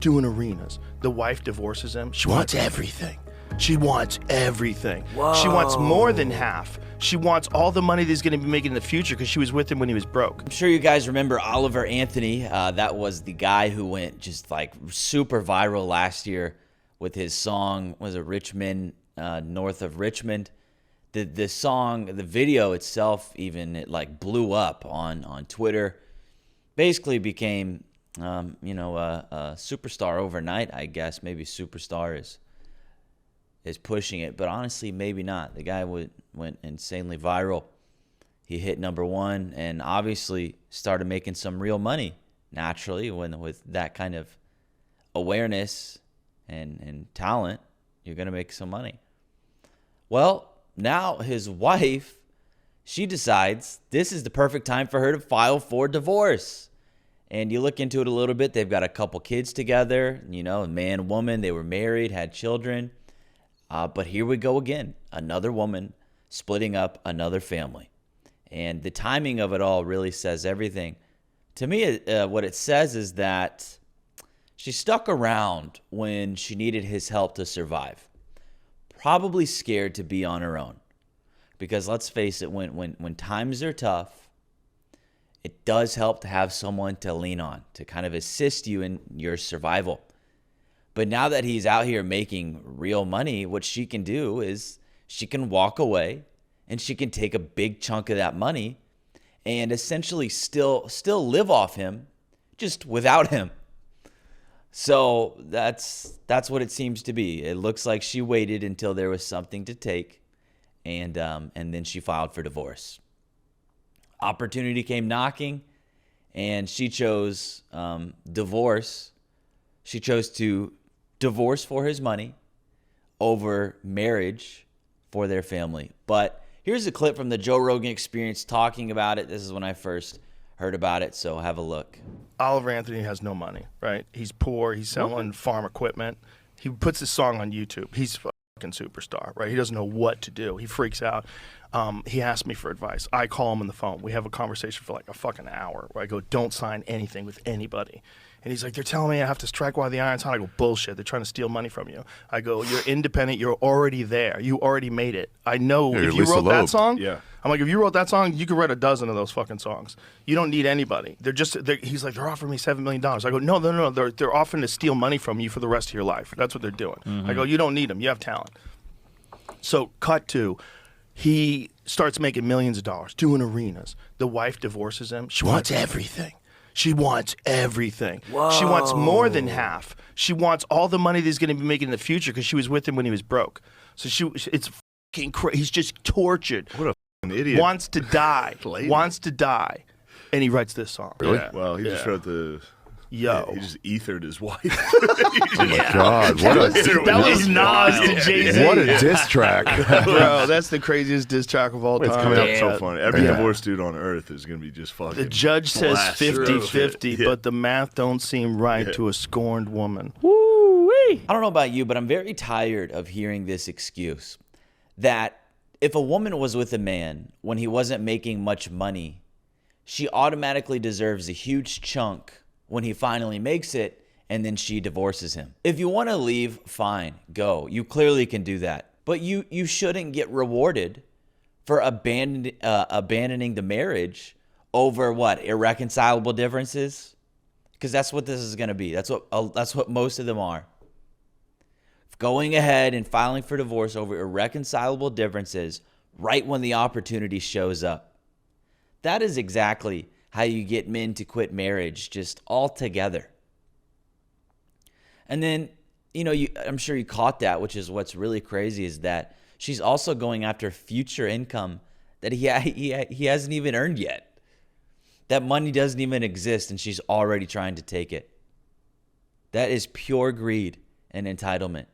doing arenas. The wife divorces him. She wants everything. She wants everything. Whoa. She wants more than half. She wants all the money that he's going to be making in the future because she was with him when he was broke. I'm sure you guys remember Oliver Anthony. That was the guy who went just like super viral last year with his song, was it Richmond, North of Richmond? The song, the video itself even, it like blew up on Twitter. Basically became, a superstar overnight, I guess. Maybe superstar is pushing it, but honestly, maybe not. The guy went insanely viral. He hit #1 and obviously started making some real money naturally with that kind of awareness and talent. You're going to make some money. Well, now his wife, she decides this is the perfect time for her to file for divorce. And you look into it a little bit. They've got a couple kids together, man, woman. They were married, had children. But here we go again. Another woman splitting up another family. And the timing of it all really says everything. To me, what it says is that she stuck around when she needed his help to survive. Probably scared to be on her own. Because let's face it, when times are tough, it does help to have someone to lean on, to kind of assist you in your survival. But now that he's out here making real money, what she can do is she can walk away and she can take a big chunk of that money and essentially still live off him, just without him. So that's what it seems to be. It looks like she waited until there was something to take, and then she filed for divorce. Opportunity came knocking, and she chose divorce. She chose to divorce for his money over marriage for their family. But here's a clip from the Joe Rogan Experience talking about it. This is when I first heard about it, so have a look. Oliver Anthony has no money, right? He's poor. He's selling farm equipment. He puts his song on YouTube. He's a fucking superstar, right? He doesn't know what to do. He freaks out. He asked me for advice. I call him on the phone. We have a conversation for like a fucking hour where I go, don't sign anything with anybody. And he's like, they're telling me I have to strike while the iron's hot. I go, bullshit. They're trying to steal money from you. I go, you're independent. You're already there. You already made it. I know if you wrote that song, I'm like, if you wrote that song, you could write a dozen of those fucking songs. You don't need anybody. He's like, they're offering me $7 million. I go, no. They're offering to steal money from you for the rest of your life. That's what they're doing. I go, you don't need them. You have talent. So cut to, he starts making millions of dollars, doing arenas. The wife divorces him. She wants everything. She wants everything. Whoa. She wants more than half. She wants all the money that he's going to be making in the future because she was with him when he was broke. So it's fucking crazy. He's just tortured. What a fucking idiot. Wants to die. Wants to die. And he writes this song. Really? Yeah. Well, he just wrote the... Yo. He just ethered his wife. Oh my God. That was Nas to Jay-Z. What a diss track. Bro, that's the craziest diss track of all time. It's coming out so funny. Every divorced dude on earth is going to be just fucking... The judge says 50-50, but the math don't seem right to a scorned woman. Woo-wee. I don't know about you, but I'm very tired of hearing this excuse that if a woman was with a man when he wasn't making much money, she automatically deserves a huge chunk when he finally makes it, and then she divorces him. If you want to leave, fine, go. You clearly can do that. But you shouldn't get rewarded for abandoning the marriage over what? Irreconcilable differences? Because that's what this is going to be. That's what most of them are. Going ahead and filing for divorce over irreconcilable differences right when the opportunity shows up. That is exactly how you get men to quit marriage just altogether. And then, I'm sure you caught that, which is what's really crazy, is that she's also going after future income that he hasn't even earned yet. That money doesn't even exist, and she's already trying to take it. That is pure greed and entitlement.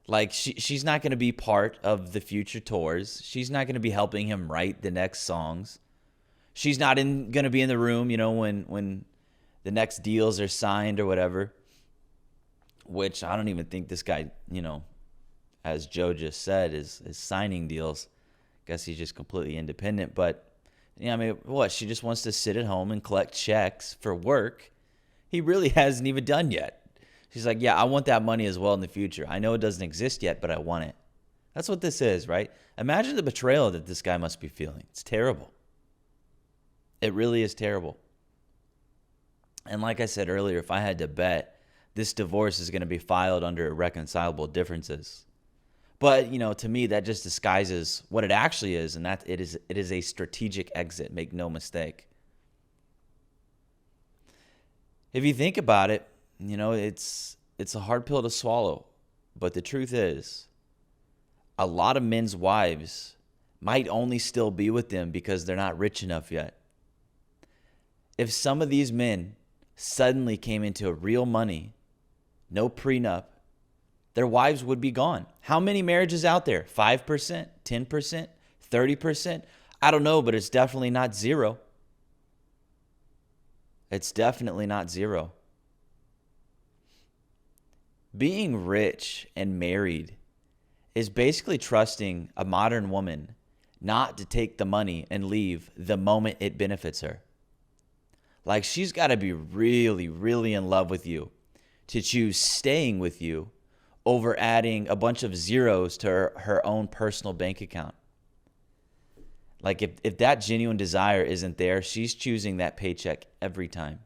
Like, she's not going to be part of the future tours. She's not going to be helping him write the next songs. She's not going to be in the room, when the next deals are signed or whatever, which I don't even think this guy, as Joe just said, is signing deals. Guess he's just completely independent. But, what? She just wants to sit at home and collect checks for work. he really hasn't even done yet. She's like, yeah, I want that money as well in the future. I know it doesn't exist yet, but I want it. That's what this is, right? Imagine the betrayal that this guy must be feeling. It's terrible. It really is terrible. And like I said earlier, if I had to bet, this divorce is going to be filed under irreconcilable differences. But, to me, that just disguises what it actually is, and that it is a strategic exit, make no mistake. If you think about it, it's a hard pill to swallow. But the truth is, a lot of men's wives might only still be with them because they're not rich enough yet. If some of these men suddenly came into real money, no prenup, their wives would be gone. How many marriages out there? 5%, 10%, 30%? I don't know, but it's definitely not zero. It's definitely not zero. Being rich and married is basically trusting a modern woman not to take the money and leave the moment it benefits her. Like, she's got to be really, really in love with you to choose staying with you over adding a bunch of zeros to her own personal bank account. Like, if that genuine desire isn't there, she's choosing that paycheck every time.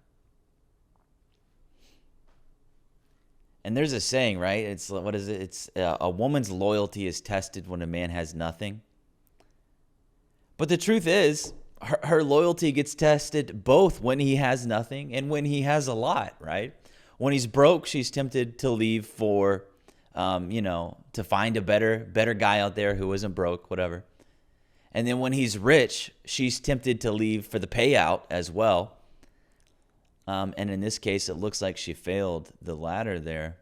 And there's a saying, right? It's, what is it? It's a woman's loyalty is tested when a man has nothing. But the truth is, her loyalty gets tested both when he has nothing and when he has a lot, right? When he's broke, she's tempted to leave for, to find a better guy out there who isn't broke, whatever. And then when he's rich, she's tempted to leave for the payout as well. And in this case, it looks like she failed the latter there.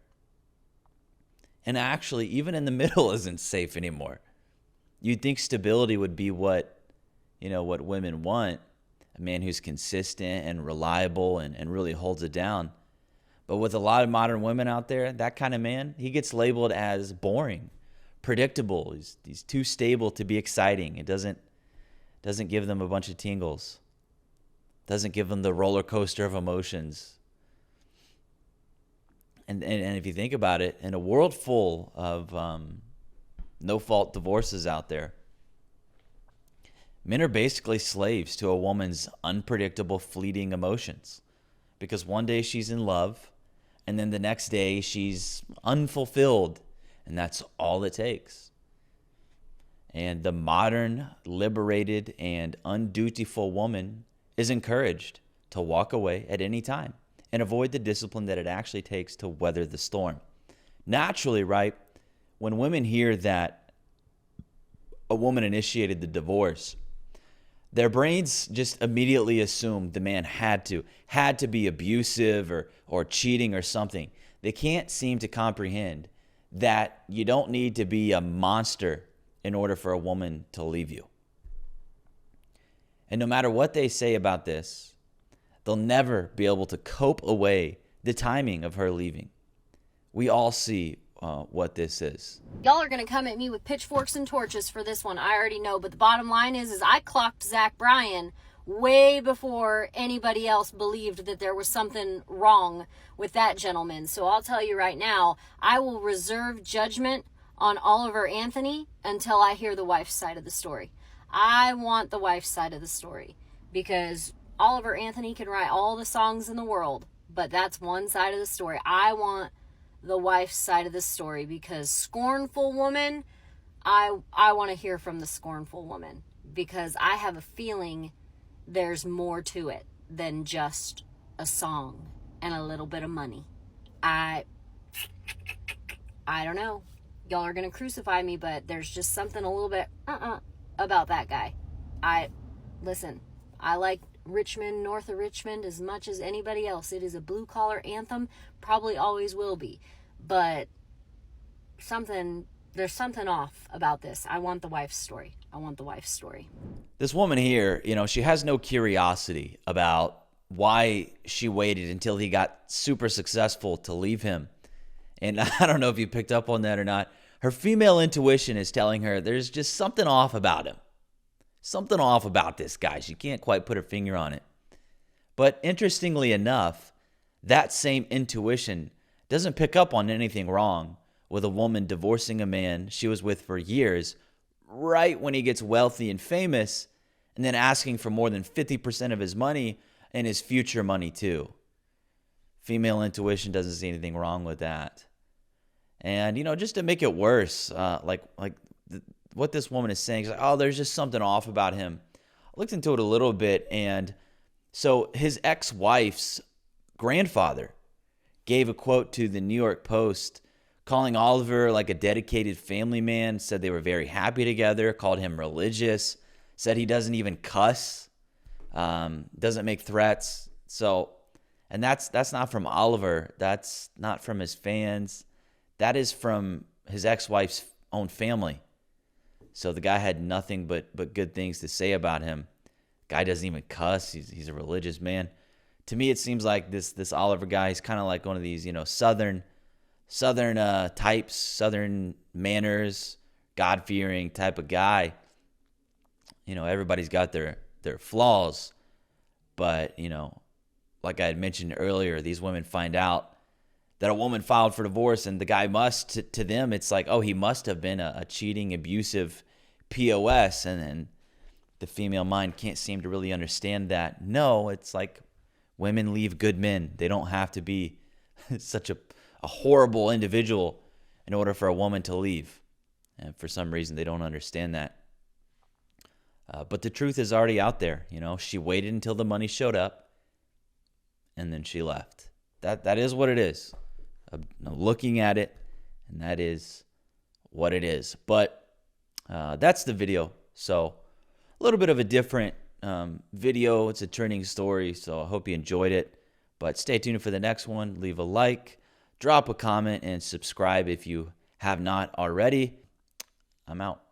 And actually, even in the middle isn't safe anymore. You'd think stability would be what women want, a man who's consistent and reliable and really holds it down. But with a lot of modern women out there, that kind of man, he gets labeled as boring, predictable. He's too stable to be exciting. It doesn't give them a bunch of tingles. Doesn't give them the roller coaster of emotions. And if you think about it, in a world full of no-fault divorces out there, men are basically slaves to a woman's unpredictable, fleeting emotions. Because one day she's in love, and then the next day she's unfulfilled, and that's all it takes. And the modern, liberated, and undutiful woman is encouraged to walk away at any time and avoid the discipline that it actually takes to weather the storm. Naturally, right, when women hear that a woman initiated the divorce, their brains just immediately assume the man had to be abusive or cheating or something. They can't seem to comprehend that you don't need to be a monster in order for a woman to leave you. And no matter what they say about this, they'll never be able to cope away the timing of her leaving. We all see what this is. Y'all are going to come at me with pitchforks and torches for this one. I already know. But the bottom line is I clocked Zach Bryan way before anybody else believed that there was something wrong with that gentleman. So I'll tell you right now, I will reserve judgment on Oliver Anthony until I hear the wife's side of the story. I want the wife's side of the story because Oliver Anthony can write all the songs in the world, but that's one side of the story. I want the wife's side of the story because scornful woman, I want to hear from the scornful woman because I have a feeling there's more to it than just a song and a little bit of money. I don't know. Y'all are going to crucify me, but there's just something a little bit about that guy. Listen, I like Richmond, north of Richmond, as much as anybody else. It is a blue-collar anthem, probably always will be. But there's something off about this. I want the wife's story. This woman here, she has no curiosity about why she waited until he got super successful to leave him. And I don't know if you picked up on that or not. Her female intuition is telling her there's just something off about him. Something off about this guy. She can't quite put her finger on it. But interestingly enough, that same intuition doesn't pick up on anything wrong with a woman divorcing a man she was with for years right when he gets wealthy and famous, and then asking for more than 50% of his money and his future money too. Female intuition doesn't see anything wrong with that. And, just to make it worse, what this woman is saying is like, oh, there's just something off about him. I looked into it a little bit, and so his ex-wife's grandfather gave a quote to the New York Post calling Oliver like a dedicated family man, said they were very happy together, called him religious, said he doesn't even cuss, doesn't make threats. So, and that's not from Oliver. That's not from his fans. That is from his ex-wife's own family. So the guy had nothing but good things to say about him. Guy doesn't even cuss. He's a religious man. To me, it seems like this Oliver guy is kind of like one of these, southern types, southern manners, God-fearing type of guy. Everybody's got their flaws, but like I had mentioned earlier, these women find out that a woman filed for divorce, and the guy must, to them, it's like, oh, he must have been a cheating, abusive POS, and then the female mind can't seem to really understand that. No, it's like women leave good men. They don't have to be such a horrible individual in order for a woman to leave. And for some reason, they don't understand that. But the truth is already out there. She waited until the money showed up, and then she left. That is what it is. Looking at it, and that is what it is. But that's the video. So a little bit of a different video. It's a turning story, so I hope you enjoyed it. But stay tuned for the next one. Leave a like, drop a comment, and subscribe if you have not already. I'm out.